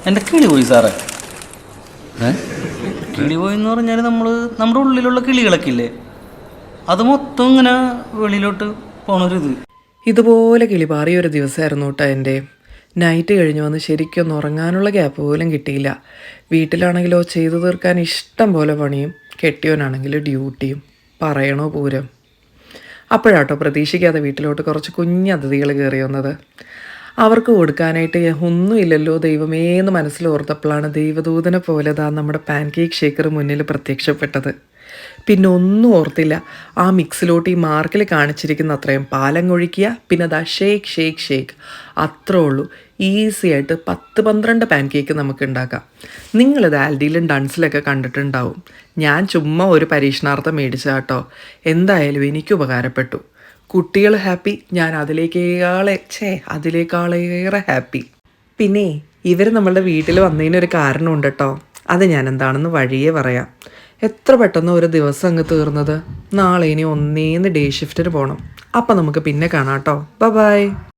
എൻ്റെ കിളി പോയി സാറേ. കിളി പോയി എന്ന് പറഞ്ഞാൽ നമ്മുടെ ഉള്ളിലുള്ള കിളികളൊക്കെ ഇല്ലേ, അത് മൊത്തം ഇങ്ങനെ വെളിയിലോട്ട് പോണൊരിത്. ഇതുപോലെ കിളിപാറിയ ഒരു ദിവസമായിരുന്നു കേട്ടോ എൻ്റെ. നൈറ്റ് കഴിഞ്ഞ് വന്ന് ശരിക്കൊന്ന് ഉറങ്ങാനുള്ള ഗ്യാപ്പ് പോലും കിട്ടിയില്ല. വീട്ടിലാണെങ്കിലോ ചെയ്തു തീർക്കാൻ ഇഷ്ടം പോലെ പണിയും, കെട്ടിയവനാണെങ്കിൽ ഡ്യൂട്ടിയും, പറയണോ പൂരം. അപ്പോഴാട്ടോ പ്രതീക്ഷിക്കാതെ വീട്ടിലോട്ട് കുറച്ച് കുഞ്ഞതിഥികൾ കയറി വന്നത്. അവർക്ക് കൊടുക്കാനായിട്ട് ഒന്നുമില്ലല്ലോ ദൈവമേന്ന് മനസ്സിലോർത്തപ്പോഴാണ് ദൈവദൂതനെ പോലെ നമ്മുടെ പാൻ കേക്ക് ഷേക്കർ മുന്നിൽ പ്രത്യക്ഷപ്പെട്ടത്. പിന്നെ ഒന്നും ഓർത്തില്ല, ആ മിക്സിലോട്ട് ഈ മാർക്കിൽ കാണിച്ചിരിക്കുന്ന അത്രയും പാലം ഒഴിക്കുക, പിന്നെ അതാ ഷേക്ക് ഷേക്ക് ഷേക്ക്, അത്രേ ഉള്ളൂ. ഈസി ആയിട്ട് 10-12 പാൻ കേക്ക് നമുക്ക് ഉണ്ടാക്കാം. നിങ്ങളിത് ആൽഡിയിലും ഡൺസിലൊക്കെ കണ്ടിട്ടുണ്ടാവും. ഞാൻ ചുമ്മാ ഒരു പരീക്ഷണാർത്ഥം മേടിച്ച കേട്ടോ. എന്തായാലും എനിക്ക് ഉപകാരപ്പെട്ടു. കുട്ടികൾ ഹാപ്പി, ഞാൻ അതിലേക്കാളേറെ ഹാപ്പി. പിന്നെ ഇവർ നമ്മളുടെ വീട്ടിൽ വന്നതിനൊരു കാരണമുണ്ട് കേട്ടോ. അത് ഞാൻ എന്താണെന്ന് വഴിയേ പറയാം. എത്ര പെട്ടെന്ന് ഒരു ദിവസം അങ്ങ് തീർന്നത്. നാളെ ഇനി 1 ഡേ ഷിഫ്റ്റിന് പോകണം. അപ്പം നമുക്ക് പിന്നെ കാണാം കേട്ടോ. ബൈ.